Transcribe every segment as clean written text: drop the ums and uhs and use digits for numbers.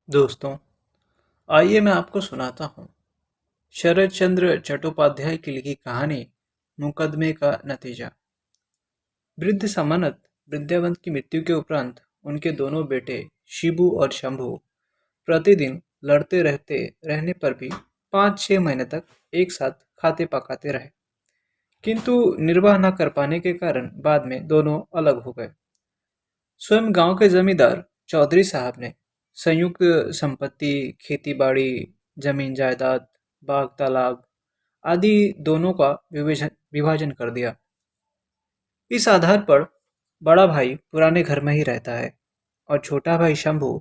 दोस्तों, आइए मैं आपको सुनाता हूँ शरत चंद्र चट्टोपाध्याय की लिखी कहानी मुकदमे का नतीजा। वृद्ध सामंत विद्यावंत की मृत्यु के उपरांत उनके दोनों बेटे शिबू और शंभू प्रतिदिन लड़ते रहने पर भी 5-6 महीने तक एक साथ खाते पकाते रहे, किंतु निर्वाह न कर पाने के कारण बाद में दोनों अलग हो गए। स्वयं गांव के जमींदार चौधरी साहब ने संयुक्त संपत्ति, खेती बाड़ी, जमीन जायदाद, बाग तालाब आदि दोनों का विभाजन कर दिया। इस आधार पर बड़ा भाई पुराने घर में ही रहता है और छोटा भाई शंभू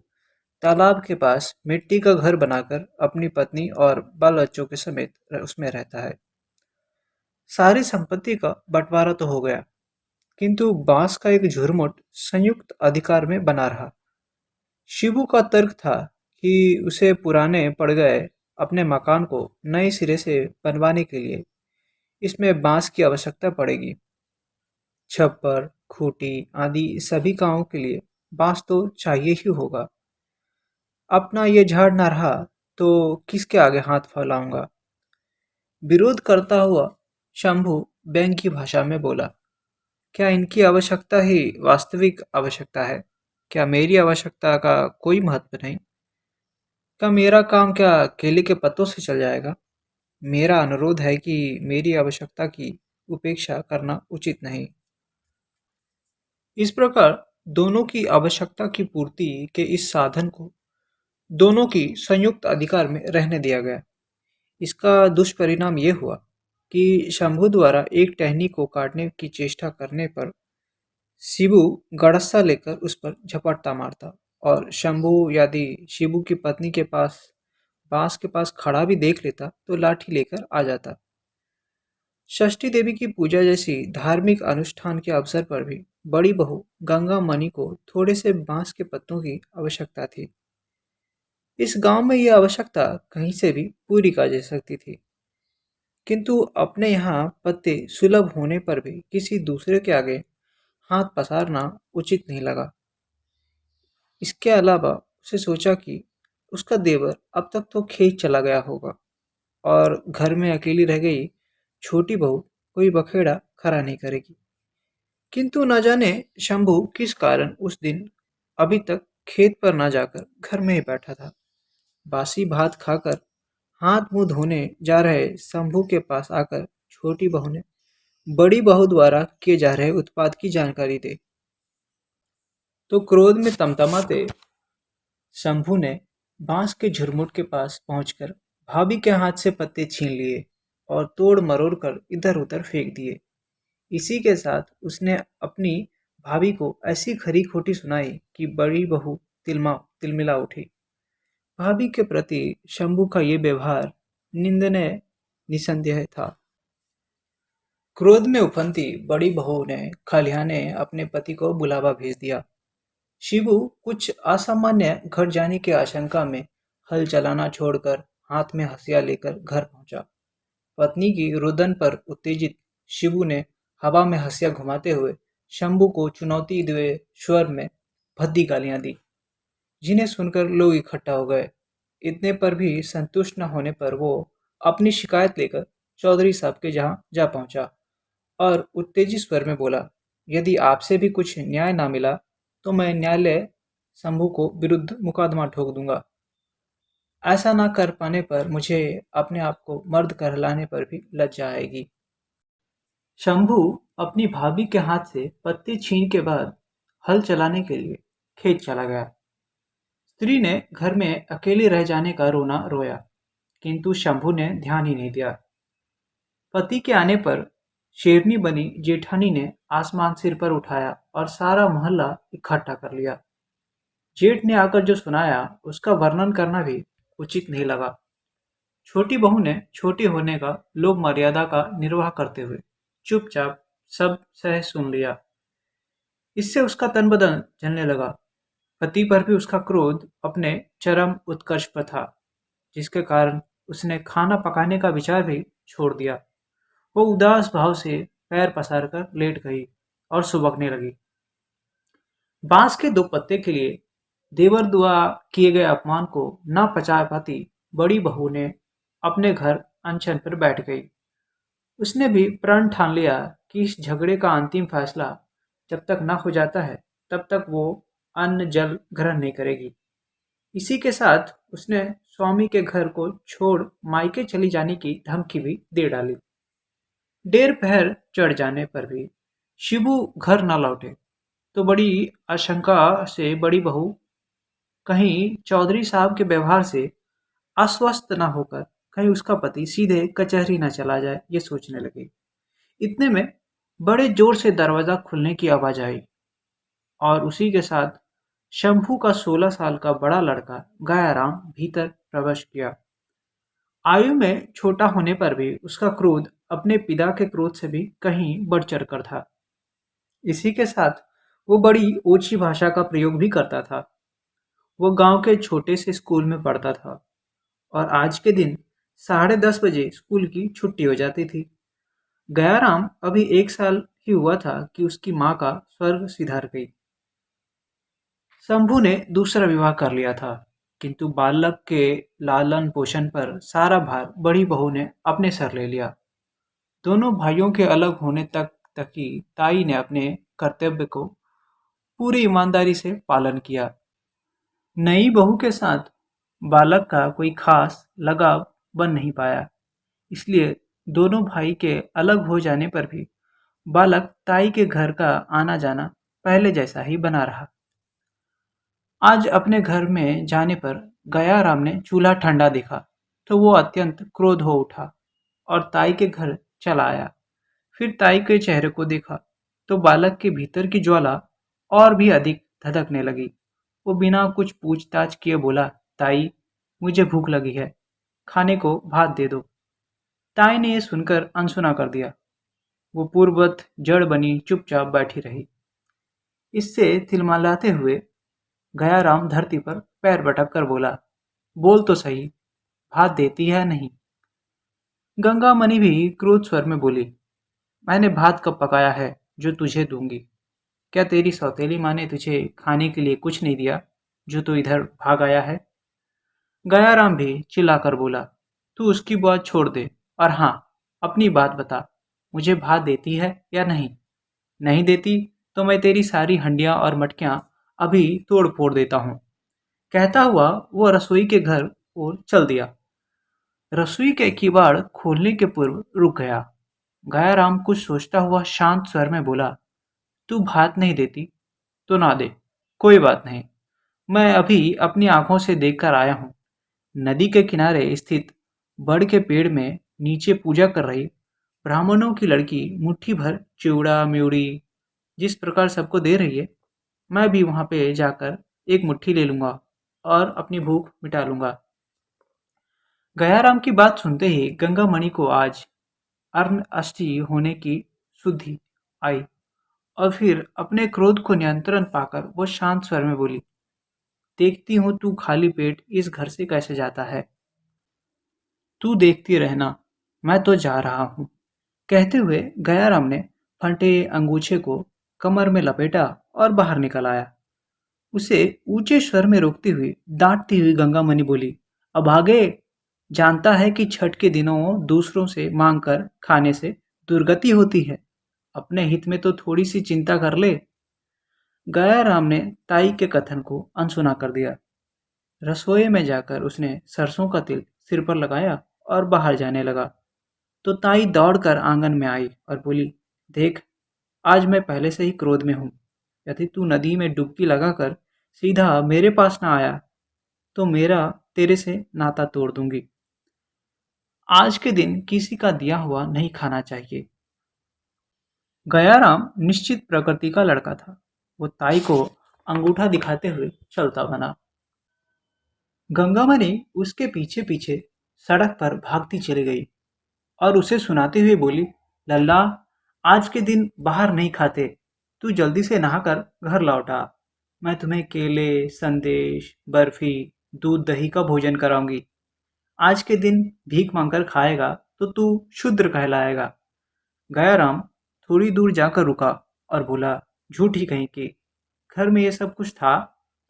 तालाब के पास मिट्टी का घर बनाकर अपनी पत्नी और बाल बच्चों के समेत उसमें रहता है। सारी संपत्ति का बंटवारा तो हो गया, किंतु बांस का एक झुरमुट संयुक्त अधिकार में बना रहा। शिबू का तर्क था कि उसे पुराने पड़ गए अपने मकान को नए सिरे से बनवाने के लिए इसमें बांस की आवश्यकता पड़ेगी। छप्पर, खूंटी आदि सभी कामों के लिए बांस तो चाहिए ही होगा। अपना ये झाड़ ना रहा तो किसके आगे हाथ फैलाऊंगा। विरोध करता हुआ शंभू व्यंग की भाषा में बोला, क्या इनकी आवश्यकता ही वास्तविक आवश्यकता है? क्या मेरी आवश्यकता का कोई महत्व नहीं? क्या मेरा काम क्या केले के पत्तों से चल जाएगा? मेरा अनुरोध है कि मेरी आवश्यकता की उपेक्षा करना उचित नहीं। इस प्रकार दोनों की आवश्यकता की पूर्ति के इस साधन को दोनों की संयुक्त अधिकार में रहने दिया गया। इसका दुष्परिणाम ये हुआ कि शंभू द्वारा एक टहनी को काटने की चेष्टा करने पर शिबू गड़स्सा लेकर उस पर झपट्टा मारता और शंभू यदि शिबू की पत्नी के पास बांस के पास खड़ा भी देख लेता तो लाठी लेकर आ जाता। षष्ठी देवी की पूजा जैसी धार्मिक अनुष्ठान के अवसर पर भी बड़ी बहू गंगा मणि को थोड़े से बांस के पत्तों की आवश्यकता थी। इस गांव में यह आवश्यकता कहीं से भी पूरी की जा सकती थी, किंतु अपने यहाँ पत्ते सुलभ होने पर भी किसी दूसरे के आगे हाथ पसारना उचित नहीं लगा। इसके अलावा उसे सोचा कि उसका देवर अब तक तो खेत चला गया होगा और घर में अकेली रह गई छोटी बहू कोई बखेड़ा खड़ा नहीं करेगी। किंतु न जाने शंभू किस कारण उस दिन अभी तक खेत पर न जाकर घर में ही बैठा था। बासी भात खाकर हाथ मुंह धोने जा रहे शंभू के पास आकर छोटी बहू ने बड़ी बहू द्वारा किए जा रहे उत्पाद की जानकारी दी तो क्रोध में तमतमाते शंभू ने बांस के झुरमुट के पास पहुंचकर भाभी के हाथ से पत्ते छीन लिए और तोड़ मरोड़ कर इधर उधर फेंक दिए। इसी के साथ उसने अपनी भाभी को ऐसी खरी खोटी सुनाई कि बड़ी बहू तिलमिला उठी। भाभी के प्रति शंभू का ये व्यवहार निंदनीय निसंदेह था। क्रोध में उफनती बड़ी बहू ने खलिहाने अपने पति को बुलावा भेज दिया। शिबू कुछ असामान्य घट जाने की आशंका में हल चलाना छोड़कर हाथ में हंसिया लेकर घर पहुंचा। पत्नी की रुदन पर उत्तेजित शिबू ने हवा में हंसिया घुमाते हुए शंभू को चुनौती हुए स्वर में भद्दी गालियां दी, जिन्हें सुनकर लोग इकट्ठा हो गए। इतने पर भी संतुष्ट न होने पर वो अपनी शिकायत लेकर चौधरी साहब के जहां जा पहुंचा और उत्तेजित स्वर में बोला, यदि आपसे भी कुछ न्याय ना मिला तो मैं न्यायालय शंभू को विरुद्ध मुकदमा ठोक दूंगा। ऐसा ना कर पाने पर मुझे अपने आप को मर्द कहलाने पर भी लज्जा आएगी। शंभू अपनी भाभी के हाथ से पत्ती छीन के बाद हल चलाने के लिए खेत चला गया। स्त्री ने घर में अकेले रह जाने का रोना रोया, किंतु शंभू ने ध्यान ही नहीं दिया। पति के आने पर शेरनी बनी जेठानी ने आसमान सिर पर उठाया और सारा मोहल्ला इकट्ठा कर लिया। जेठ ने आकर जो सुनाया उसका वर्णन करना भी उचित नहीं लगा। छोटी बहू ने छोटी होने का लोक मर्यादा का निर्वाह करते हुए चुपचाप सब सह सुन लिया। इससे उसका तन बदन जलने लगा। पति पर भी उसका क्रोध अपने चरम उत्कर्ष पर था, जिसके कारण उसने खाना पकाने का विचार भी छोड़ दिया। वो उदास भाव से पैर पसार कर लेट गई और सुबकने लगी। बांस के दो पत्ते के लिए देवर दुआ किए गए अपमान को न पचा पाती बड़ी बहू ने अपने घर अनशन पर बैठ गई। उसने भी प्रण ठान लिया कि इस झगड़े का अंतिम फैसला जब तक न हो जाता है तब तक वो अन्न जल ग्रहण नहीं करेगी। इसी के साथ उसने स्वामी के घर को छोड़ मायके चली जाने की धमकी भी दे डाली। देर पहर चढ़ जाने पर भी शिबू घर न लौटे तो बड़ी आशंका से बड़ी बहू कहीं चौधरी साहब के व्यवहार से अस्वस्थ न होकर कहीं उसका पति सीधे कचहरी न चला जाए, ये सोचने लगी। इतने में बड़े जोर से दरवाजा खुलने की आवाज आई और उसी के साथ शंभू का 16 साल का बड़ा लड़का गयाराम भीतर प्रवेश किया। आयु में छोटा होने पर भी उसका क्रोध अपने पिता के क्रोध से भी कहीं बढ़ चढ़कर था। इसी के साथ वो बड़ी ओछी भाषा का प्रयोग भी करता था। वो गांव के छोटे से स्कूल में पढ़ता था और आज के दिन 10:30 बजे स्कूल की छुट्टी हो जाती थी। गयाराम अभी 1 साल ही हुआ था कि उसकी माँ का स्वर्ग सिधार गई। शंभू ने दूसरा विवाह कर लिया था, किंतु बालक के लालन पोषण पर सारा भार बड़ी बहू ने अपने सर ले लिया। दोनों भाइयों के अलग होने तक ही ताई ने अपने कर्तव्य को पूरी ईमानदारी से पालन किया। नई बहू के साथ बालक का कोई खास लगाव बन नहीं पाया, इसलिए दोनों भाई के अलग हो जाने पर भी बालक ताई के घर का आना जाना पहले जैसा ही बना रहा। आज अपने घर में जाने पर गयाराम ने चूल्हा ठंडा देखा तो वो अत्यंत क्रोध हो उठा और ताई के घर चला आया। फिर ताई के चेहरे को देखा तो बालक के भीतर की ज्वाला और भी अधिक धधकने लगी। वो बिना कुछ पूछताछ किए बोला, ताई, मुझे भूख लगी है, खाने को भात दे दो। ताई ने यह सुनकर अनसुना कर दिया। वो पूर्ववत जड़ बनी चुपचाप बैठी रही। इससे तिलमिलाते हुए गयाराम धरती पर पैर पटक कर बोला, बोल तो सही, भात देती है नहीं? गंगा मणि भी क्रोध स्वर में बोली, मैंने भात कब पकाया है जो तुझे दूंगी? क्या तेरी सौतेली माँ ने तुझे खाने के लिए कुछ नहीं दिया जो तू इधर भाग आया है? गयाराम भी चिल्लाकर बोला, तू उसकी बात छोड़ दे और हाँ, अपनी बात बता, मुझे भात देती है या नहीं? नहीं देती तो मैं तेरी सारी हंडियां और मटकियां अभी तोड़ फोड़ देता हूँ। कहता हुआ वो रसोई के घर ओर चल दिया। रसोई के किवाड़ खोलने के पूर्व रुक गया। गयाराम कुछ सोचता हुआ शांत स्वर में बोला, तू भात नहीं देती तो ना दे, कोई बात नहीं, मैं अभी अपनी आंखों से देखकर आया हूँ। नदी के किनारे स्थित बड़ के पेड़ में नीचे पूजा कर रही ब्राह्मणों की लड़की मुट्ठी भर चिवड़ा म्यूड़ी जिस प्रकार सबको दे रही है, मैं भी वहां पे जाकर एक मुट्ठी ले लूंगा और अपनी भूख मिटा लूंगा। गयाराम की बात सुनते ही गंगामणि को आज अर्ण अष्टी होने की सुधि आई और फिर अपने क्रोध को नियंत्रण पाकर वो शांत स्वर में बोली, देखती हूँ तू खाली पेट इस घर से कैसे जाता है। तू देखती रहना, मैं तो जा रहा हूँ। कहते हुए गयाराम ने फटे अंगूछे को कमर में लपेटा और बाहर निकल आया। उसे ऊंचे स्वर में रोकती हुई डांटती हुई गंगामणि बोली, अब आगे, जानता है कि छठ के दिनों दूसरों से मांग कर खाने से दुर्गति होती है, अपने हित में तो थोड़ी सी चिंता कर ले। गयाराम ने ताई के कथन को अनसुना कर दिया। रसोई में जाकर उसने सरसों का तेल सिर पर लगाया और बाहर जाने लगा तो ताई दौड़कर आंगन में आई और बोली, देख, आज मैं पहले से ही क्रोध में हूँ। यदि तू नदी में डुबकी लगाकर सीधा मेरे पास ना आया तो मेरा तेरे से नाता तोड़ दूंगी। आज के दिन किसी का दिया हुआ नहीं खाना चाहिए। गयाराम निश्चित प्रकृति का लड़का था। वो ताई को अंगूठा दिखाते हुए चलता बना। गंगामणि उसके पीछे पीछे सड़क पर भागती चली गई और उसे सुनाते हुए बोली, लल्ला, आज के दिन बाहर नहीं खाते, तू जल्दी से नहाकर घर लौट आ। मैं तुम्हें केले, संदेश, बर्फी, दूध दही का भोजन कराऊंगी। आज के दिन भीख मांगकर खाएगा तो तू शूद्र कहलाएगा। गयाराम थोड़ी दूर जाकर रुका और बोला, झूठी कहीं की, घर में ये सब कुछ था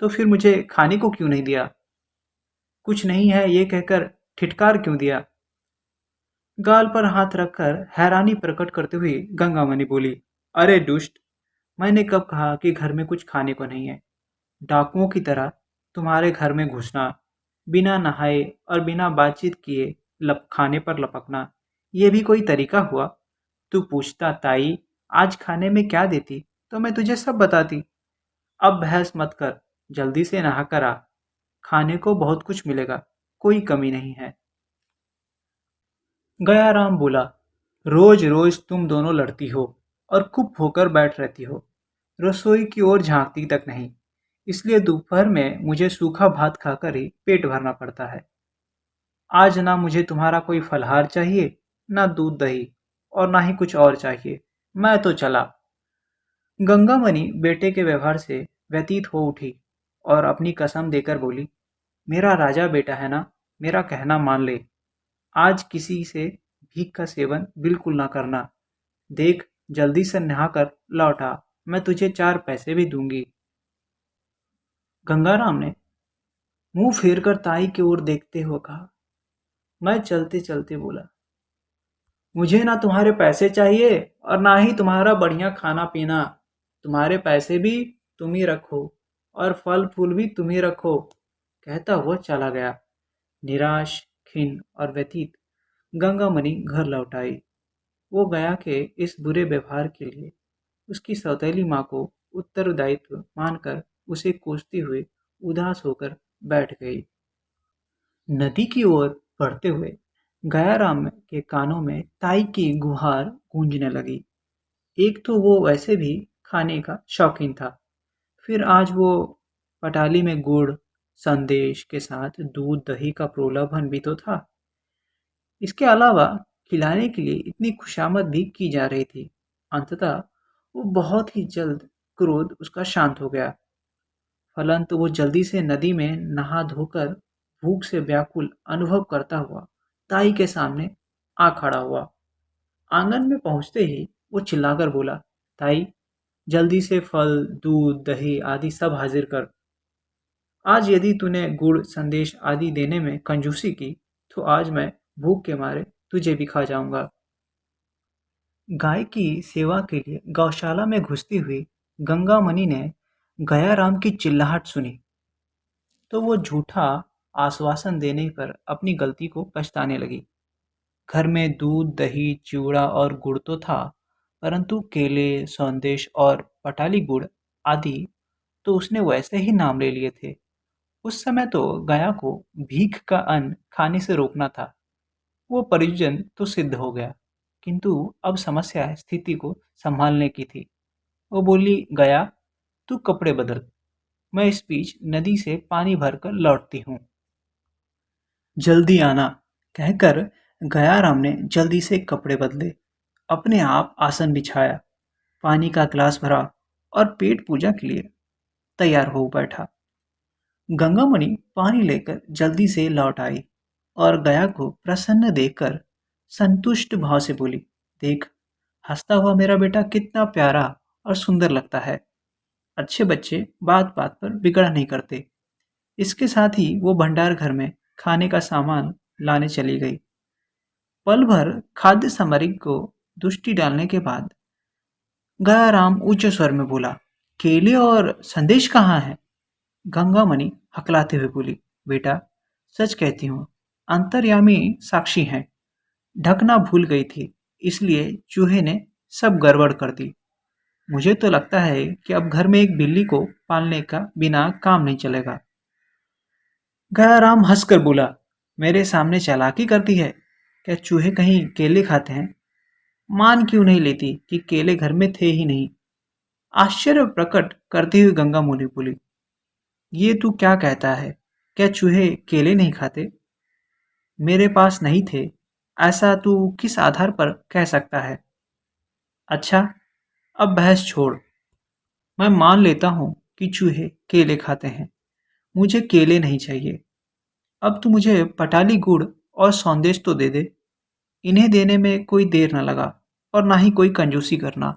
तो फिर मुझे खाने को क्यों नहीं दिया? कुछ नहीं है ये कहकर ठिठकार क्यों दिया? गाल पर हाथ रखकर हैरानी प्रकट करते हुए गंगामणि बोली, अरे दुष्ट, मैंने कब कहा कि घर में कुछ खाने को नहीं है? डाकुओं की तरह तुम्हारे घर में घुसना, बिना नहाए और बिना बातचीत किए खाने पर लपकना, ये भी कोई तरीका हुआ? तू पूछता, ताई आज खाने में क्या देती, तो मैं तुझे सब बताती। अब बहस मत कर, जल्दी से नहा कर आ। खाने को बहुत कुछ मिलेगा, कोई कमी नहीं है। गयाराम बोला, रोज रोज तुम दोनों लड़ती हो और चुप होकर बैठ रहती हो, रसोई की ओर झांकती तक नहीं। इसलिए दोपहर में मुझे सूखा भात खाकर ही पेट भरना पड़ता है। आज ना मुझे तुम्हारा कोई फलहार चाहिए, ना दूध दही, और ना ही कुछ और चाहिए। मैं तो चला। गंगामणि बेटे के व्यवहार से व्यतीत हो उठी और अपनी कसम देकर बोली, मेरा राजा बेटा है ना, मेरा कहना मान ले। आज किसी से भीख का सेवन बिल्कुल ना करना। देख, जल्दी से नहाकर लौट आ, मैं तुझे 4 पैसे भी दूंगी। गंगाराम ने मुंह फेरकर ताई की ओर देखते हुए कहा। मैं चलते चलते बोला, मुझे ना तुम्हारे पैसे चाहिए और ना ही तुम्हारा बढ़िया खाना पीना। तुम्हारे पैसे भी तुम ही रखो और फल फूल भी तुम ही रखो। कहता हुआ चला गया। निराश, खिन्न और व्यथित गंगामणि घर लौट आई। वो गया के इस बुरे व्यवहार के लिए उसकी सौतेली माँ को उत्तरदायित्व मानकर उसे कोसती हुए उदास होकर बैठ गई। नदी की ओर बढ़ते हुए गयाराम के कानों में ताई की गुहार गूंजने लगी। एक तो वो वैसे भी खाने का शौकीन था, फिर आज वो पटाली में गुड़ संदेश के साथ दूध दही का प्रलोभन भी तो था। इसके अलावा खिलाने के लिए इतनी खुशामद भी की जा रही थी। अंततः वो बहुत ही जल्द क्रोध उसका शांत हो गया। फलन तो वो जल्दी से नदी में नहा धोकर भूख से व्याकुल अनुभव करता हुआ ताई के सामने आ खड़ा हुआ। आंगन में पहुंचते ही वो चिल्लाकर बोला, ताई जल्दी से फल दूध दही आदि सब हाजिर कर। आज यदि तूने गुड़ संदेश आदि देने में कंजूसी की तो आज मैं भूख के मारे तुझे भी खा जाऊंगा। गाय की सेवा के लिए गौशाला में घुसती हुई गंगामणि ने गयाराम की चिल्लाहट सुनी तो वो झूठा आश्वासन देने पर अपनी गलती को पछताने लगी। घर में दूध दही चिवड़ा और गुड़ तो था, परंतु केले संदेश और पटाली गुड़ आदि तो उसने वैसे ही नाम ले लिए थे। उस समय तो गया को भीख का अन्न खाने से रोकना था। वो परिजन तो सिद्ध हो गया, किंतु अब समस्या स्थिति को संभालने की थी। वो बोली, गया तू कपड़े बदल, मैं इस बीच नदी से पानी भरकर लौटती हूँ। जल्दी आना, कहकर गयाराम ने जल्दी से कपड़े बदले, अपने आप आसन बिछाया, पानी का गिलास भरा और पेट पूजा के लिए तैयार हो बैठा। गंगामणि पानी लेकर जल्दी से लौट आई और गया को प्रसन्न देखकर संतुष्ट भाव से बोली, देख, हंसता हुआ मेरा बेटा कितना प्यारा और सुंदर लगता है। अच्छे बच्चे बात बात पर बिगड़ नहीं करते। इसके साथ ही वो भंडार घर में खाने का सामान लाने चली गई। पल भर खाद्य सामग्री को दुष्टि डालने के बाद गयाराम उच्च स्वर में बोला, केले और संदेश कहाँ है? गंगामणि हकलाते हुए बोली, बेटा सच कहती हूँ, अंतर्यामी साक्षी हैं। ढकना भूल गई थी, इसलिए चूहे ने सब गड़बड़ कर दी। मुझे तो लगता है कि अब घर में एक बिल्ली को पालने का बिना काम नहीं चलेगा। गयाराम हंसकर बोला, मेरे सामने चालाकी करती है? क्या चूहे कहीं केले खाते हैं? मान क्यों नहीं लेती कि केले घर में थे ही नहीं? आश्चर्य प्रकट करती हुई गंगा मुनि बोली, ये तू क्या कहता है? क्या चूहे केले नहीं खाते? मेरे पास नहीं थे, ऐसा तू किस आधार पर कह सकता है? अच्छा, अब बहस छोड़। मैं मान लेता हूँ कि चूहे केले खाते हैं। मुझे केले नहीं चाहिए। अब तू मुझे पटाली गुड़ और सौंदेश तो दे दे। इन्हें देने में कोई देर न लगा और ना ही कोई कंजूसी करना।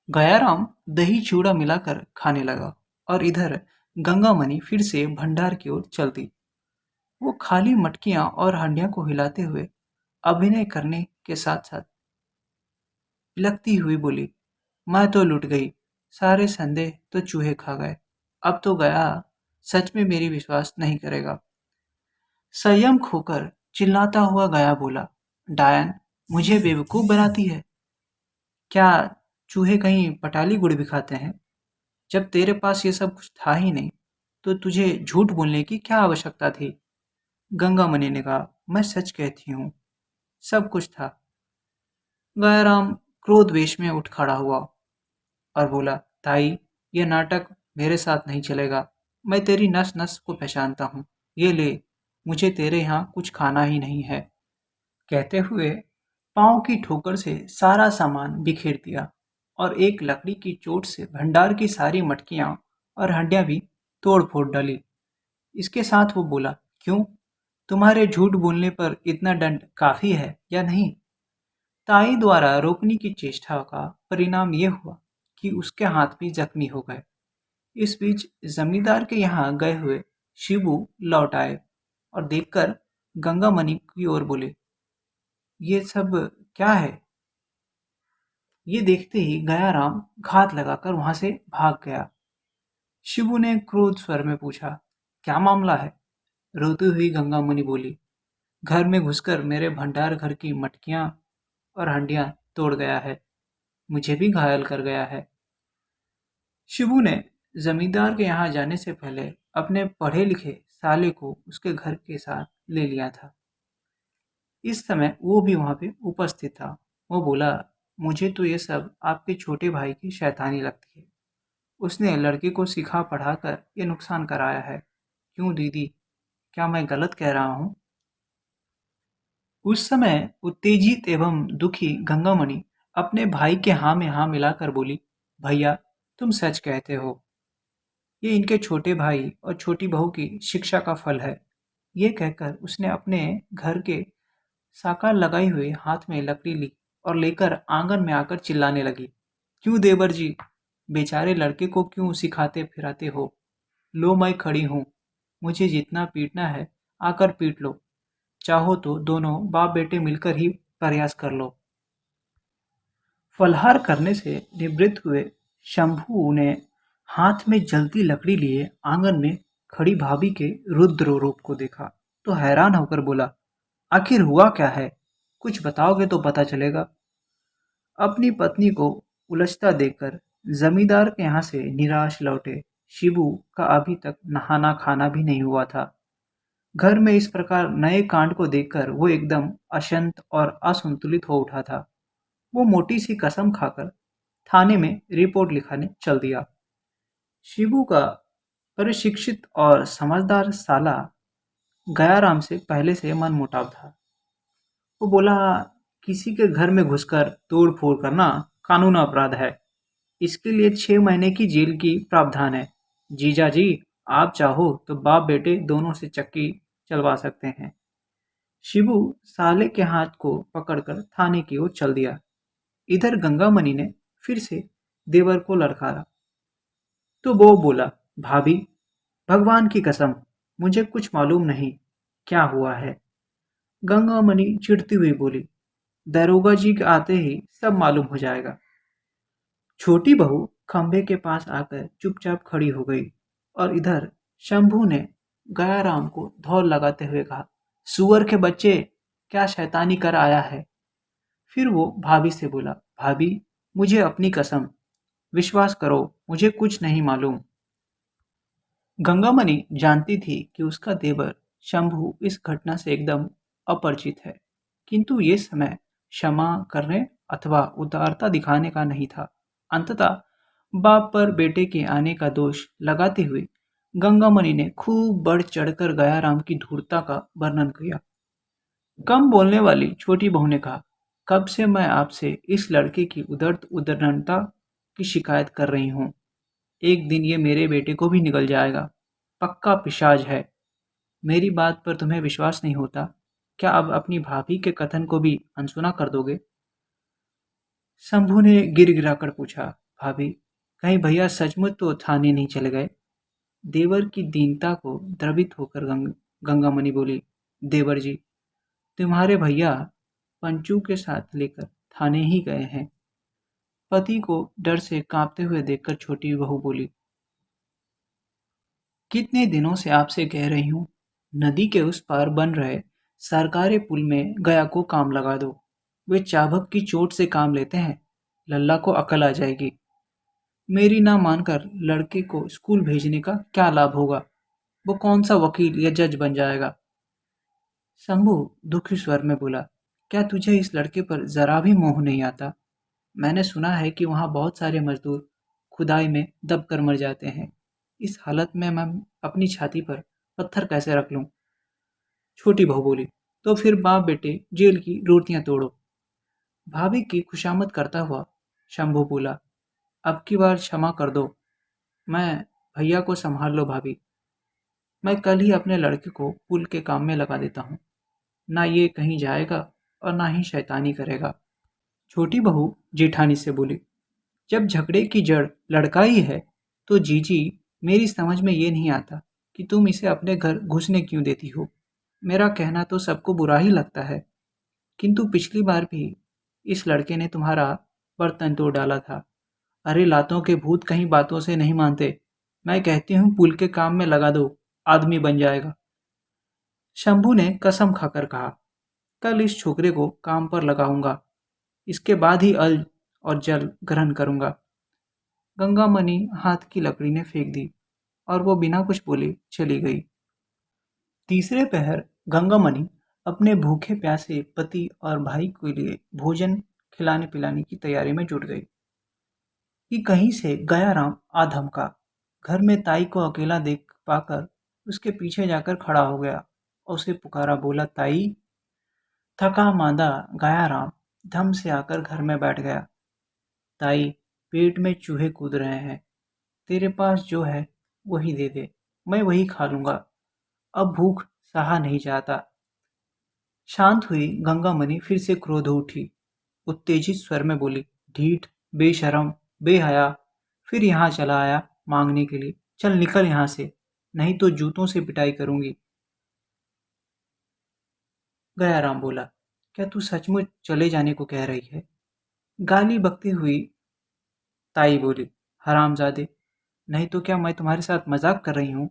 गयाराम दही चूड़ा मिलाकर खाने लगा और इधर गंगामणि फिर से भंडार की ओर चल दी। वो खाली मटकियां और हांडियों को हिलाते हुए अभिनय करने के साथ साथ बिलखती हुई बोली, मैं तो लुट गई, सारे संदेह तो चूहे खा गए, अब तो गया सच में मेरी विश्वास नहीं करेगा। संयम खोकर चिल्लाता हुआ गया बोला, डायन, मुझे बेवकूफ बनाती है क्या? चूहे कहीं पटाली गुड़ भी खाते हैं? जब तेरे पास ये सब कुछ था ही नहीं, तो तुझे झूठ बोलने की क्या आवश्यकता थी? गंगामणि ने कहा, मैं सच कहती हूँ, सब कुछ था। गयाराम क्रोध वेश में उठ खड़ा हुआ और बोला, ताई, ये नाटक मेरे साथ नहीं चलेगा। मैं तेरी नस नस को पहचानता हूँ। ये ले, मुझे तेरे यहाँ कुछ खाना ही नहीं है। कहते हुए पाँव की ठोकर से सारा सामान बिखेर दिया और एक लकड़ी की चोट से भंडार की सारी मटकियाँ और हंडियाँ भी तोड़ फोड़ डाली। इसके साथ वो बोला, क्यों? तुम्हारे झूठ बोलने पर इतना दंड काफी है या नहीं? ताई द्वारा रोकने की चेष्टा का परिणाम ये हुआ कि उसके हाथ भी जख्मी हो गए। इस बीच जमींदार के यहाँ गए हुए शिबू लौट आए और देखकर गंगामणि की ओर बोले, ये सब क्या है? ये देखते ही गयाराम घात लगाकर वहां से भाग गया। शिबू ने क्रोध स्वर में पूछा, क्या मामला है? रोती हुई गंगामणि बोली, घर में घुसकर मेरे भंडार घर की मटकियां और हंडियां तोड़ गया है, मुझे भी घायल कर गया है। शिबू ने जमींदार के यहाँ जाने से पहले अपने पढ़े लिखे साले को उसके घर के साथ ले लिया था। इस समय वो भी वहां पे उपस्थित था। वो बोला, मुझे तो ये सब आपके छोटे भाई की शैतानी लगती है। उसने लड़के को सिखा पढ़ाकर ये नुकसान कराया है। क्यों दीदी, क्या मैं गलत कह रहा हूँ? उस समय उत्तेजित एवं दुखी गंगामणि अपने भाई के हाँ में हाँ मिलाकर बोली, भैया, तुम सच कहते हो। ये इनके छोटे भाई और छोटी बहू की शिक्षा का फल है। ये कहकर उसने अपने घर के साकार लगाई हुई हाथ में लकड़ी ली और लेकर आंगन में आकर चिल्लाने लगी, क्यों देवर जी, बेचारे लड़के को क्यों सिखाते फिराते हो? लो, मैं खड़ी हूँ, मुझे जितना पीटना है आकर पीट लो, चाहो तो दोनों बाप बेटे मिलकर ही प्रयास कर लो। फलहार करने से निवृत्त हुए शंभू ने हाथ में जलती लकड़ी लिए आंगन में खड़ी भाभी के रुद्र रूप को देखा तो हैरान होकर बोला, आखिर हुआ क्या है? कुछ बताओगे तो पता चलेगा। अपनी पत्नी को उलझता देखकर जमींदार के यहाँ से निराश लौटे शिबू का अभी तक नहाना खाना भी नहीं हुआ था। घर में इस प्रकार नए कांड को देखकर वो एकदम अशांत और असंतुलित हो उठा था। वो मोटी सी कसम खाकर थाने में रिपोर्ट लिखाने चल दिया। शिबू का प्रशिक्षित और समझदार साला गयाराम से पहले से मनमुटाव था। वो बोला, किसी के घर में घुसकर तोड़ फोड़ करना कानून अपराध है। इसके लिए 6 महीने की जेल की प्रावधान है। जीजा जी, आप चाहो तो बाप बेटे दोनों से चक्की चलवा सकते हैं। शिबू साले के हाथ को पकड़कर थाने की ओर चल दिया। इधर गंगामणि ने फिर से देवर को लड़खाड़ा तो वो बोला, भाभी, भगवान की कसम, मुझे कुछ मालूम नहीं क्या हुआ है। गंगामणि चिढ़ती हुई बोली, दरोगा जी के आते ही सब मालूम हो जाएगा। छोटी बहू खंभे के पास आकर चुपचाप खड़ी हो गई और इधर शंभू ने गयाराम को धौल लगाते हुए कहा, सुअर के बच्चे, क्या शैतानी कर आया है? फिर वो भाभी से बोला, भाभी, मुझे अपनी कसम, विश्वास करो, मुझे कुछ नहीं मालूम। गंगामणि जानती थी कि उसका देवर शंभू इस घटना से एकदम अपरिचित है, किंतु ये समय क्षमा करने अथवा उदारता दिखाने का नहीं था। अंततः बाप पर बेटे के आने का दोष लगाते हुए गंगामणि ने खूब बढ़ चढ़कर गयाराम की धूर्तता का वर्णन किया। कम बोलने वाली छोटी बहू ने कहा, कब से मैं आपसे इस लड़के की उदरनता की शिकायत कर रही हूँ। एक दिन ये मेरे बेटे को भी निकल जाएगा। पक्का पिशाच है। मेरी बात पर तुम्हें विश्वास नहीं होता? क्या अब अपनी भाभी के कथन को भी अनसुना कर दोगे? शंभू ने गिर गिराकर पूछा, भाभी, कहीं भैया सचमुच तो थाने नहीं चले गए? देवर की दीनता को द्रवित होकर गंगामणि बोली, देवर जी, तुम्हारे भैया पंचू के साथ लेकर थाने ही गए हैं। पति को डर से कांपते हुए देखकर छोटी बहू बोली, कितने दिनों से आपसे कह रही हूँ, नदी के उस पार बन रहे सरकारी पुल में गया को काम लगा दो। वे चाबुक की चोट से काम लेते हैं, लल्ला को अकल आ जाएगी। मेरी ना मानकर लड़के को स्कूल भेजने का क्या लाभ होगा? वो कौन सा वकील या जज बन जाएगा? शंभू दुखी स्वर में बोला, क्या तुझे इस लड़के पर जरा भी मोह नहीं आता? मैंने सुना है कि वहाँ बहुत सारे मजदूर खुदाई में दब कर मर जाते हैं। इस हालत में मैं अपनी छाती पर पत्थर कैसे रख लूं? छोटी बहू बोली, तो फिर बाप बेटे जेल की रोटियां तोड़ो। भाभी की खुशामद करता हुआ शंभू बोला, अब की बार क्षमा कर दो। मैं भैया को संभाल लो भाभी। मैं कल ही अपने लड़के को पुल के काम में लगा देता हूँ। ना ये कहीं जाएगा और ना ही शैतानी करेगा। छोटी बहू जेठानी से बोली, जब झगड़े की जड़ लड़का ही है तो जीजी, मेरी समझ में ये नहीं आता कि तुम इसे अपने घर घुसने क्यों देती हो। मेरा कहना तो सबको बुरा ही लगता है, किंतु पिछली बार भी इस लड़के ने तुम्हारा बर्तन तोड़ डाला था। अरे लातों के भूत कहीं बातों से नहीं मानते। मैं कहती हूँ पुल के काम में लगा दो, आदमी बन जाएगा। शंभू ने कसम खाकर कहा, कल इस छोकरे को काम पर लगाऊंगा, इसके बाद ही अल और जल ग्रहण करूंगा। गंगामणि हाथ की लकड़ी ने फेंक दी और वो बिना कुछ बोले चली गई। तीसरे पहर गंगामणि अपने भूखे प्यासे पति और भाई के लिए भोजन खिलाने पिलाने की तैयारी में जुट गई कि कहीं से गयाराम आ धमका। घर में ताई को अकेला देख पाकर उसके पीछे जाकर खड़ा हो गया और उसे पुकारा, बोला, ताई। थका मांदा गयाराम धम से आकर घर में बैठ गया। ताई, पेट में चूहे कूद रहे हैं, तेरे पास जो है वही दे दे, मैं वही खा लूंगा, अब भूख सहा नहीं जाता। शांत हुई गंगामणि फिर से क्रोध हो उठी। उत्तेजित स्वर में बोली, ढीठ, बेशरम, बेहया, फिर यहाँ चला आया मांगने के लिए। चल निकल यहाँ से, नहीं तो जूतों से पिटाई करूंगी। गयाराम बोला, क्या तू सचमुच चले जाने को कह रही है? गाली बकती हुई ताई बोली, हरामजादे, नहीं तो क्या मैं तुम्हारे साथ मजाक कर रही हूँ?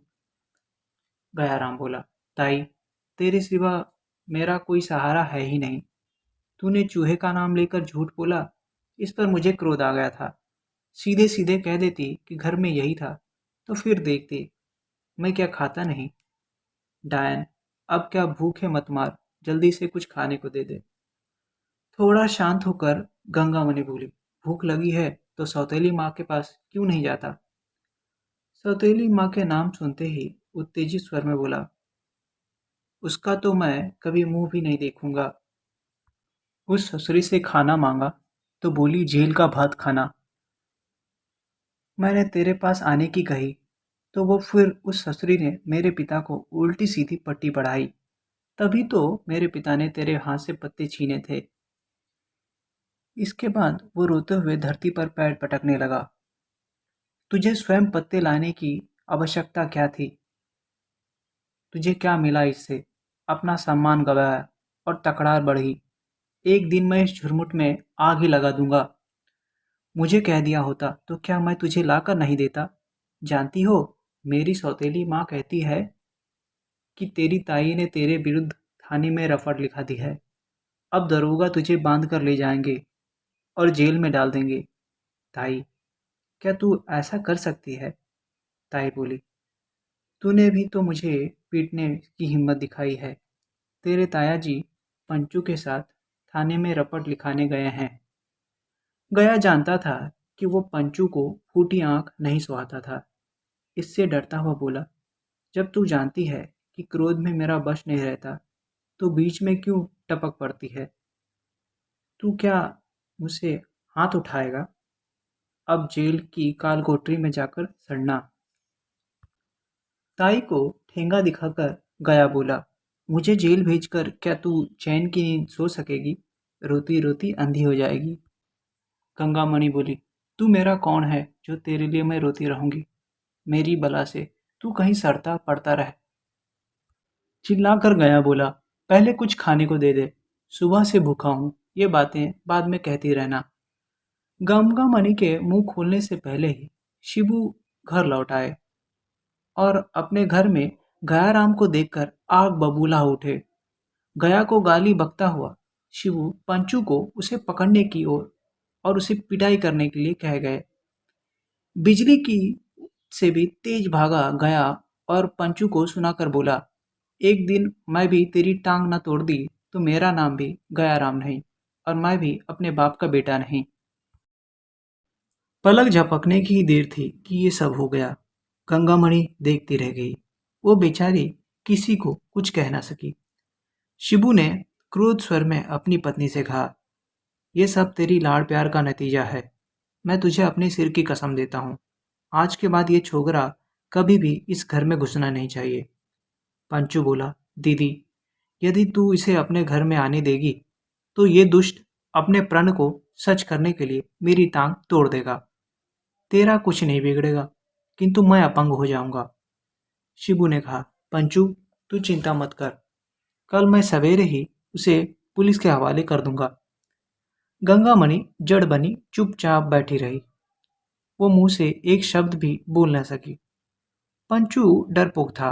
गयाराम बोला, ताई, तेरे सिवा मेरा कोई सहारा है ही नहीं। तूने चूहे का नाम लेकर झूठ बोला, इस पर मुझे क्रोध आ गया था। सीधे सीधे कह देती कि घर में यही था, तो फिर देखती मैं क्या खाता नहीं। डायन, अब क्या भूख है मत मार, जल्दी से कुछ खाने को दे दे। थोड़ा शांत होकर गंगामणि बोली, भूख लगी है तो सौतेली माँ के पास क्यों नहीं जाता? सौतेली माँ के नाम सुनते ही उत्तेजित स्वर में बोला, उसका तो मैं कभी मुंह भी नहीं देखूंगा। उस ससुरी से खाना मांगा तो बोली जेल का भात खाना। मैंने तेरे पास आने की कही तो वो फिर उस ससुरी ने मेरे पिता को उल्टी सीधी पट्टी पढ़ाई। तभी तो मेरे पिता ने तेरे हाथ से पत्ते छीने थे। इसके बाद वो रोते हुए धरती पर पैर पटकने लगा। तुझे स्वयं पत्ते लाने की आवश्यकता क्या थी? तुझे क्या मिला इससे? अपना सम्मान गवाया और तकरार बढ़ी। एक दिन मैं इस झुरमुट में आग ही लगा दूंगा। मुझे कह दिया होता तो क्या मैं तुझे लाकर नहीं देता? जानती हो, मेरी सौतेली माँ कहती है कि तेरी ताई ने तेरे विरुद्ध थाने में रफड़ लिखा दी है। अब दरोगा तुझे बांध कर ले जाएंगे और जेल में डाल देंगे। ताई, क्या तू ऐसा कर सकती है? ताई बोली, तूने भी तो मुझे पीटने की हिम्मत दिखाई है। तेरे ताया जी पंचू के साथ थाने में रपट लिखाने गए हैं। गया जानता था कि वो पंचू को फूटी आंख नहीं सुहाता था। इससे डरता हुआ बोला, जब तू जानती है कि क्रोध में मेरा बश नहीं रहता तो बीच में क्यों टपक पड़ती है? तू क्या मुझसे हाथ उठाएगा? अब जेल की कालकोठरी में जाकर सड़ना। ताई को ठेंगा दिखाकर गया बोला, मुझे जेल भेजकर क्या तू चैन की नींद सो सकेगी? रोती रोती अंधी हो जाएगी। गंगामणि बोली, तू मेरा कौन है जो तेरे लिए मैं रोती रहूंगी? मेरी बला से तू कहीं सड़ता पड़ता रह। चिल्लाकर गया बोला, पहले कुछ खाने को दे दे, सुबह से भूखा हूँ, ये बातें बाद में कहती रहना। गमगा मणि के मुंह खोलने से पहले ही शिबू घर लौट आए और अपने घर में गयाराम को देखकर आग बबूला हो उठे। गया को गाली बकता हुआ शिबू पंचू को उसे पकड़ने की ओर और उसे पिटाई करने के लिए कह गए। बिजली की से भी तेज भागा गया और पंचू को सुनाकर बोला, एक दिन मैं भी तेरी टांग न तोड़ दी तो मेरा नाम भी गयाराम नहीं और मैं भी अपने बाप का बेटा नहीं। पलक झपकने की ही देर थी कि ये सब हो गया। गंगामणि देखती रह गई। वो बेचारी किसी को कुछ कह ना सकी। शिबू ने क्रोध स्वर में अपनी पत्नी से कहा, ये सब तेरी लाड़ प्यार का नतीजा है। मैं तुझे अपने सिर की कसम देता हूँ, आज के बाद ये छोकरा कभी भी इस घर में घुसना नहीं चाहिए। पंचू बोला, दीदी, यदि तू इसे अपने घर में आने देगी तो ये दुष्ट अपने प्रण को सच करने के लिए मेरी टांग तोड़ देगा। तेरा कुछ नहीं बिगड़ेगा, किंतु मैं अपंग हो जाऊंगा। शिबू ने कहा, पंचू, तू चिंता मत कर, कल मैं सवेरे ही उसे पुलिस के हवाले कर दूंगा। गंगामणि जड़ बनी चुपचाप बैठी रही। वो मुंह से एक शब्द भी बोल न सकी। पंचू डरपोक था।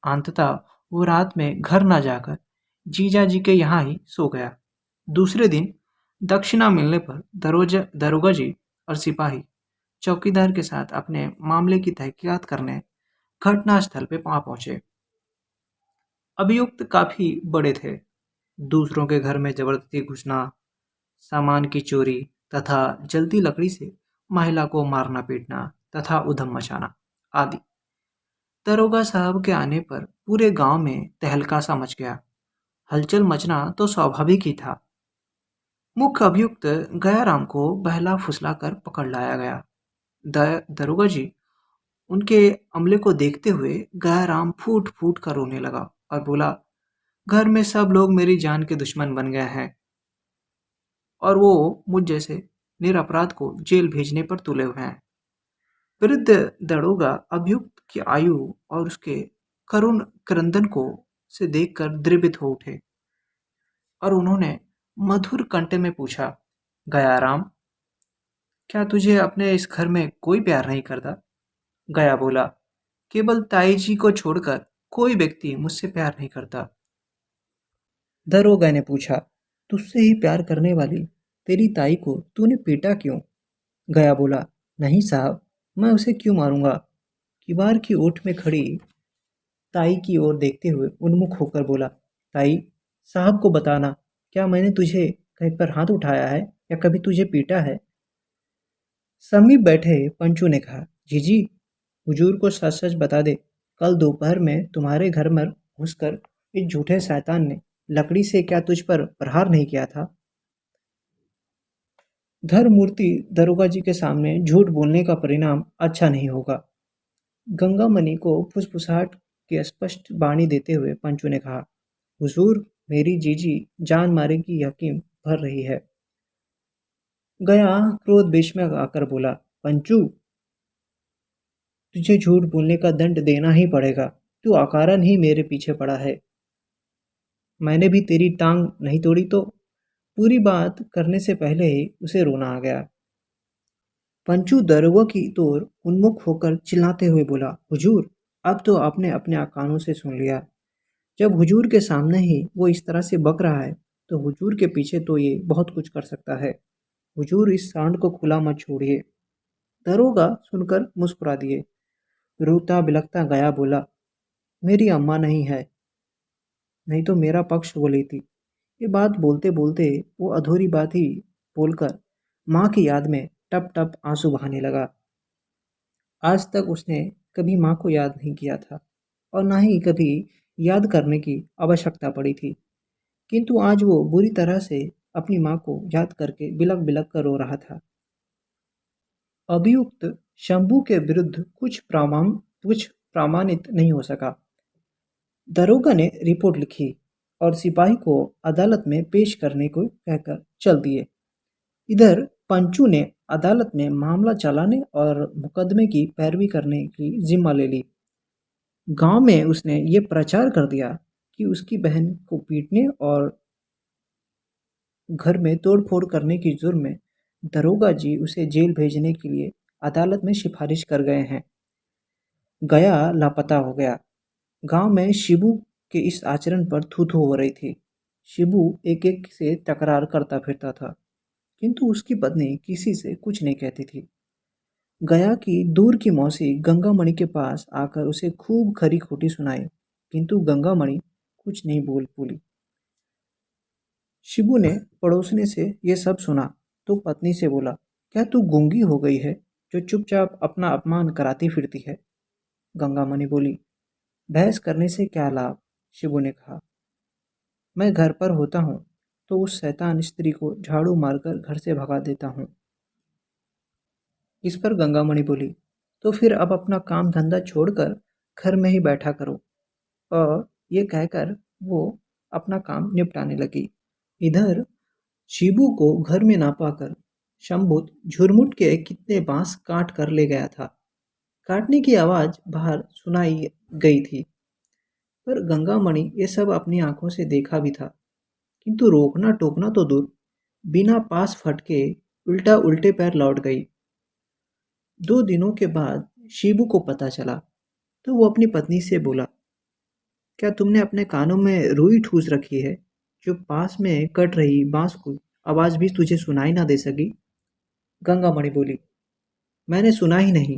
अंततः वो रात में घर न जाकर जीजा जी के यहाँ ही सो गया। दूसरे दिन दक्षिणा मिलने पर दरोगा जी और सिपाही चौकीदार के साथ अपने मामले की तहकीकात करने घटनास्थल पे वहां पहुंचे। अभियुक्त काफी बड़े थे। दूसरों के घर में जबरदस्ती घुसना, सामान की चोरी तथा जलती लकड़ी से महिला को मारना पीटना तथा उधम मचाना आदि। दरोगा साहब के आने पर पूरे गांव में तहलका सा मच गया। हलचल मचना तो स्वाभाविक ही था। मुख्य अभियुक्त गयाराम को बहला फुसला कर पकड़ लाया गया। दरोगा जी उनके अमले को देखते हुए गयाराम फूट फूट कर रोने लगा और बोला, घर में सब लोग मेरी जान के दुश्मन बन गए हैं और वो मुझ जैसे निरपराध को जेल भेजने पर तुले हुए हैं। वृद्ध दरोगा अभियुक्त की आयु और उसके करुण क्रंदन को से देखकर द्रवित हो उठे और उन्होंने मधुर कंठ में पूछा, गयाराम, क्या तुझे अपने इस घर में कोई प्यार नहीं करता? गया बोला, केवल ताई जी को छोड़कर कोई व्यक्ति मुझसे प्यार नहीं करता। दरोगा ने पूछा, तुझसे ही प्यार करने वाली तेरी ताई को तूने पीटा क्यों? गया बोला, नहीं साहब, मैं उसे क्यों मारूंगा? किवाड़ की ओट में खड़ी ताई की ओर देखते हुए उन्मुख होकर बोला, ताई, साहब को बताना, क्या मैंने तुझे कहीं पर हाथ उठाया है या कभी तुझे पीटा है? समीप बैठे पंचू ने कहा, जीजी, हुजूर को सच सच बता दे, कल दोपहर में तुम्हारे घर में घुसकर इस झूठे शैतान ने लकड़ी से क्या तुझ पर प्रहार नहीं किया था? धर्ममूर्ति दरोगा जी के सामने झूठ बोलने का परिणाम अच्छा नहीं होगा। गंगामणि को फुसफुसाहट की स्पष्ट वाणी देते हुए पंचू ने कहा, हुजूर, मेरी जीजी जान मारे की यकीन भर रही है। गया क्रोध बेश में आकर बोला, पंचू, तुझे झूठ बोलने का दंड देना ही पड़ेगा। तू अकारण ही मेरे पीछे पड़ा है। मैंने भी तेरी टांग नहीं तोड़ी तो? पूरी बात करने से पहले ही उसे रोना आ गया। पंचू दरोगा की ओर उन्मुख होकर चिल्लाते हुए बोला, हुजूर, अब तो आपने अपने कानों से सुन लिया। जब हुजूर के सामने ही वो इस तरह से बक रहा है तो हुजूर के पीछे तो ये बहुत कुछ कर सकता है। हुजूर, इस सांड को खुला मत छोड़िए। दरोगा सुनकर मुस्कुरा दिए। रोता बिलखता गया बोला, मेरी अम्मा नहीं है, नहीं तो मेरा पक्ष वो लेती। ये बात बोलते बोलते वो अधूरी बात ही बोलकर माँ की याद में टप टप आंसू बहाने लगा। आज तक उसने कभी माँ को याद नहीं किया था और ना ही कभी याद करने की आवश्यकता पड़ी थी, किंतु आज वो बुरी तरह से अपनी माँ को याद करके बिलक बिलक कर रो रहा था। अभियुक्त शंभू के विरुद्ध कुछ प्रमाणित नहीं हो सका। दरोगा ने रिपोर्ट लिखी और सिपाही को अदालत में पेश करने को कहकर चल दिए। इधर पंचू ने अदालत में मामला चलाने और मुकदमे की पैरवी करने की जिम्मा ले ली। गांव में उसने ये प्रचार कर दिया कि उसकी बहन को पीटने और घर में तोड़-फोड़ करने की जुर्म में दरोगा जी उसे जेल भेजने के लिए अदालत में सिफारिश कर गए हैं। गया लापता हो गया। गांव में शिबू के इस आचरण पर थू-थू हो रही थी। शिबू एक-एक से तकरार करता फिरता था, किंतु उसकी पत्नी किसी से कुछ नहीं कहती थी। गया की दूर की मौसी गंगामणि के पास आकर उसे खूब खरी-खोटी सुनाई, किंतु गंगामणि कुछ नहीं बोल बोली। शिबू ने पड़ोसने से ये सब सुना तो पत्नी से बोला, क्या तू गूंगी हो गई है जो चुपचाप अपना अपमान कराती फिरती है? गंगामणि बोली, बहस करने से क्या लाभ? शिबू ने कहा, मैं घर पर होता हूँ तो उस शैतान स्त्री को झाड़ू मारकर घर से भगा देता हूँ। इस पर गंगामणि बोली, तो फिर अब अपना काम धंधा छोड़कर घर में ही बैठा करो। और ये कहकर वो अपना काम निपटाने लगी। इधर शिबू को घर में ना पाकर शंभुत झुरमुट के कितने बांस काट कर ले गया था। काटने की आवाज बाहर सुनाई गई थी, पर गंगामणि ये सब अपनी आंखों से देखा भी था, किंतु रोकना टोकना तो दूर, बिना पास फटके उल्टा उल्टे पैर लौट गई। 2 दिनों के बाद शिबू को पता चला तो वो अपनी पत्नी से बोला, क्या तुमने अपने कानों में रुई ठूस रखी है जो पास में कट रही बांस को आवाज भी तुझे सुनाई ना दे सकी? गंगामणि बोली, मैंने सुना ही नहीं,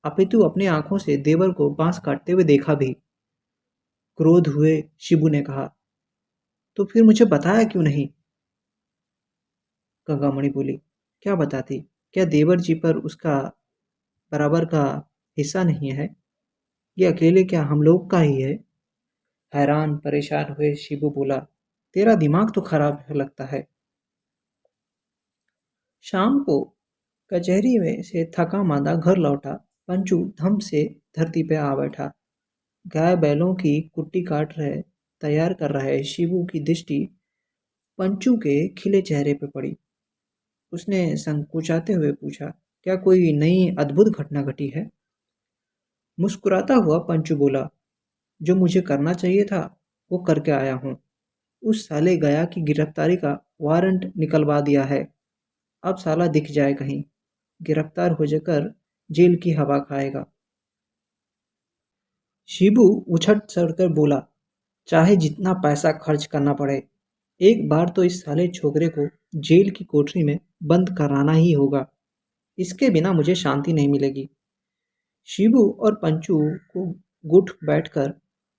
अपितु अपनी आंखों से देवर को बांस काटते हुए देखा भी। क्रोध हुए शिबू ने कहा, तो फिर मुझे बताया क्यों नहीं? गंगामणि बोली, क्या बताती? क्या देवर जी पर उसका बराबर का हिस्सा नहीं है? ये अकेले क्या हम लोग का ही है? हैरान परेशान हुए शिबू बोला, तेरा दिमाग तो खराब लगता है। शाम को कचहरी में से थका मांदा घर लौटा पंचू धम से धरती पे आ बैठा। गाय बैलों की कुट्टी काट रहे तैयार कर रहे शिबू की दृष्टि पंचू के खिले चेहरे पे पड़ी। उसने संकोचाते हुए पूछा, क्या कोई नई अद्भुत घटना घटी है? मुस्कुराता हुआ पंचू बोला, जो मुझे करना चाहिए था वो करके आया हूँ। उस साले गया की गिरफ्तारी का वारंट निकलवा दिया है। अब साला दिख जाए कहीं, गिरफ्तार हो जाकर जेल की हवा खाएगा। शिबू उछट चढ़कर बोला, चाहे जितना पैसा खर्च करना पड़े, एक बार तो इस साले छोकरे को जेल की कोठरी में बंद कराना ही होगा। इसके बिना मुझे शांति नहीं मिलेगी। शिबू और पंचू को गुट बैठकर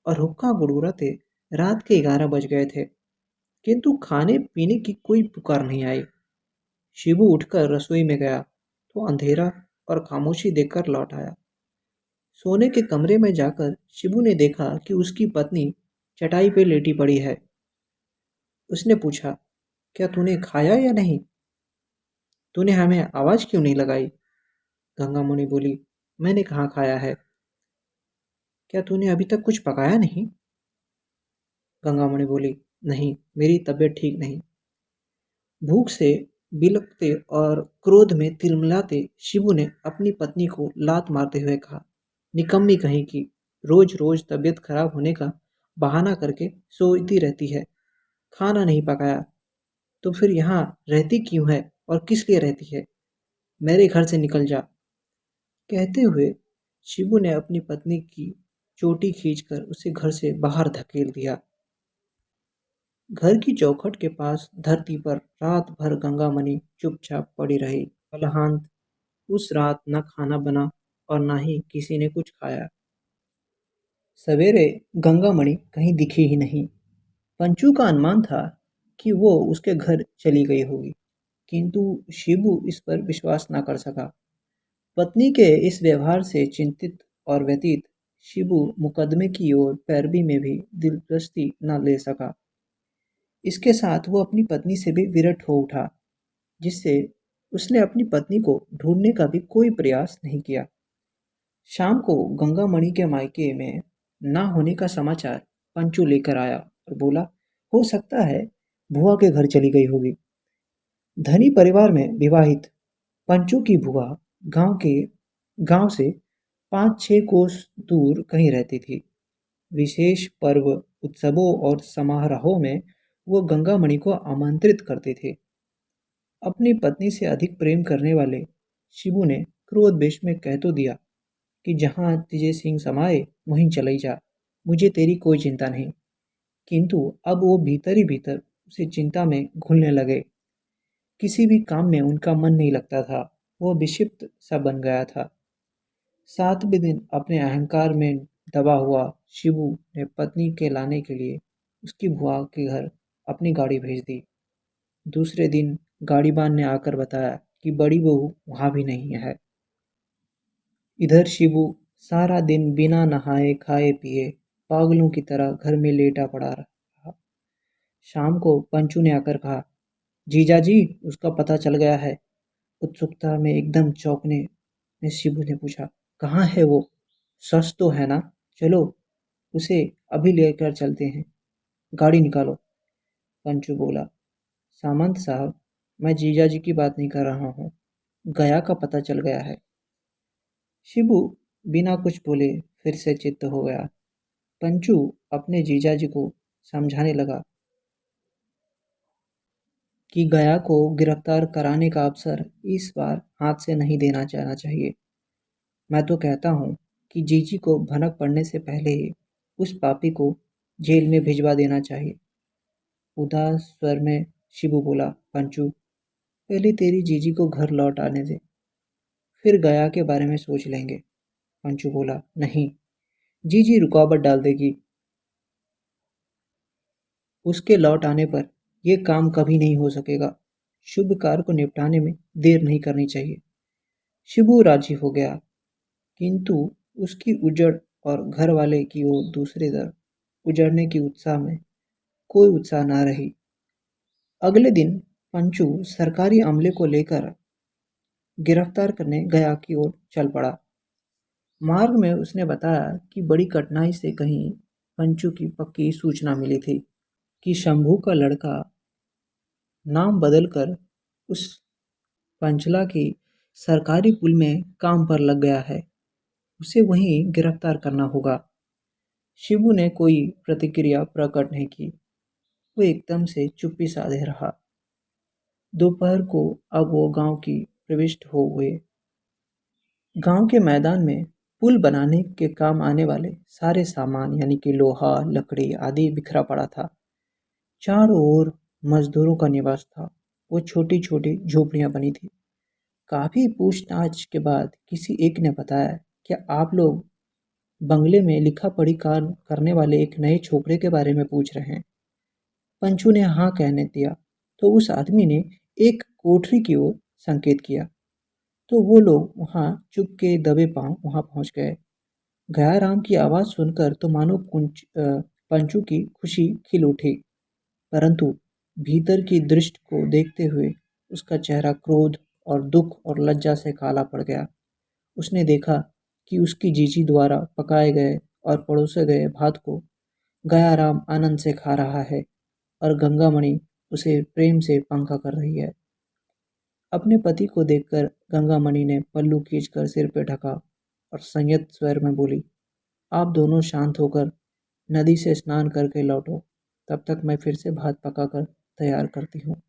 और हुक्का गुड़गुड़ाते रात के 11 बज गए थे, किंतु खाने पीने की कोई पुकार नहीं आई। शिबू उठकर रसोई में गया तो अंधेरा और खामोशी देखकर लौट आया। सोने के कमरे में जाकर शिबू ने देखा कि उसकी पत्नी चटाई पे लेटी पड़ी है। उसने पूछा, क्या तूने खाया या नहीं? तूने हमें आवाज क्यों नहीं लगाई? गंगामुनि बोली, मैंने कहाँ खाया है? क्या तूने अभी तक कुछ पकाया नहीं? गंगामुनि बोली, नहीं, मेरी तबीयत ठीक नहीं। भूख से बिलखते और क्रोध में तिलमिलाते शिबू ने अपनी पत्नी को लात मारते हुए कहा, निकम्मी कहीं की, रोज रोज तबीयत खराब होने का बहाना करके सोती रहती है। खाना नहीं पकाया तो फिर यहाँ रहती क्यों है और किस लिए रहती है? मेरे घर से निकल जा। कहते हुए शिबू ने अपनी पत्नी की चोटी खींचकर उसे घर से बाहर धकेल दिया। घर की चौखट के पास धरती पर रात भर गंगामणि चुपचाप पड़ी रही। कलहांत उस रात न खाना बना और न ही किसी ने कुछ खाया। सवेरे गंगामणि कहीं दिखी ही नहीं। पंचू का अनुमान था कि वो उसके घर चली गई होगी, किंतु शिबू इस पर विश्वास न कर सका। पत्नी के इस व्यवहार से चिंतित और व्यथित शिबू मुकदमे की ओर पैरवी में भी दिलचस्पी न ले सका। इसके साथ वो अपनी पत्नी से भी विरक्त हो उठा, जिससे उसने अपनी पत्नी को ढूंढने का भी कोई प्रयास नहीं किया। शाम को गंगामणि के मायके में ना होने का समाचार पंचू लेकर आया और बोला, हो सकता है बुआ के घर चली गई होगी। धनी परिवार में विवाहित पंचू की बुआ गांव से 5-6 कोस दूर कहीं रहती थी। विशेष पर्व, उत्सवों और समारोहों में वो गंगामणि को आमंत्रित करते थे। अपनी पत्नी से अधिक प्रेम करने वाले शिबू ने क्रोध में कह तो दिया कि जहाँ तुझे सिंह समाए वहीं चली जा, मुझे तेरी कोई चिंता नहीं। किंतु अब वो भीतर ही भीतर उसे चिंता में घुलने लगे। किसी भी काम में उनका मन नहीं लगता था। वो विक्षिप्त सा बन गया था। 7वें दिन अपने अहंकार में दबा हुआ शिबू ने पत्नी के लाने के लिए उसकी बुआ के घर अपनी गाड़ी भेज दी। दूसरे दिन गाड़ीवान ने आकर बताया कि बड़ी बहू वहाँ भी नहीं है। इधर शिबू सारा दिन बिना नहाए खाए पिए पागलों की तरह घर में लेटा पड़ा रहा। शाम को पंचू ने आकर कहा, जीजा जी उसका पता चल गया है। उत्सुकता में एकदम चौंकने में शिबू ने पूछा, कहाँ है वो? सच तो है ना? चलो उसे अभी लेकर चलते हैं। गाड़ी निकालो। पंचू बोला, सामंत साहब, मैं जीजा जी की बात नहीं कर रहा हूँ। गया का पता चल गया है। शिबू बिना कुछ बोले फिर से चित्त हो गया। पंचू अपने जीजाजी को समझाने लगा कि गया को गिरफ्तार कराने का अवसर इस बार हाथ से नहीं देना जाना चाहिए। मैं तो कहता हूँ कि जीजी को भनक पड़ने से पहले ही उस पापी को जेल में भिजवा देना चाहिए। उदास स्वर में शिबू बोला, पंचू पहले तेरी जीजी को घर लौट आने दे, फिर गया के बारे में सोच लेंगे। पंचू बोला, नहीं, जीजी रुकावट डाल देगी। उसके लौट आने पर यह काम कभी नहीं हो सकेगा। शुभ कार्य को निपटाने में देर नहीं करनी चाहिए। शिबू राजी हो गया, किंतु उसकी उजड़ और घर वाले की ओर दूसरी तरफ उजड़ने की उत्साह में कोई उत्साह न रही। अगले दिन पंचू सरकारी अमले को लेकर गिरफ्तार करने गया की ओर चल पड़ा। मार्ग में उसने बताया कि बड़ी कठिनाई से कहीं पंचू की पक्की सूचना मिली थी कि शंभू का लड़का नाम बदलकर उस पंचला की सरकारी पुल में काम पर लग गया है। उसे वहीं गिरफ्तार करना होगा। शिबू ने कोई प्रतिक्रिया प्रकट नहीं की। वो एकदम से चुप्पी साधे रहा। दोपहर को अब वो गांव की प्रविष्ट हो हुए। गांव के मैदान में पुल बनाने के काम आने वाले सारे सामान यानी कि लोहा, लकड़ी आदि बिखरा पड़ा था। चारों ओर मजदूरों का निवास था। वो छोटी छोटी झोपड़ियां बनी थी। काफी पूछताछ के बाद किसी एक ने बताया, क्या आप लोग बंगले में लिखा पढ़ी काम करने वाले एक नए छोकरे के बारे में पूछ रहे हैं? पंचू ने हाँ कहने दिया तो उस आदमी ने एक कोठरी की ओर संकेत किया। तो वो लोग वहाँ चुप के दबे पांव वहाँ पहुँच गए। गयाराम की आवाज़ सुनकर तो मानो पंचू की खुशी खिल उठी, परंतु भीतर की दृष्टि को देखते हुए उसका चेहरा क्रोध और दुख और लज्जा से काला पड़ गया। उसने देखा कि उसकी जीजी द्वारा पकाए गए और परोसे गए भात को गयाराम आनंद से खा रहा है और गंगामणि उसे प्रेम से पंखा कर रही है। अपने पति को देखकर गंगामणि ने पल्लू खींचकर सिर पे ढका और संयत स्वर में बोली, आप दोनों शांत होकर नदी से स्नान करके लौटो, तब तक मैं फिर से भात पकाकर तैयार करती हूँ।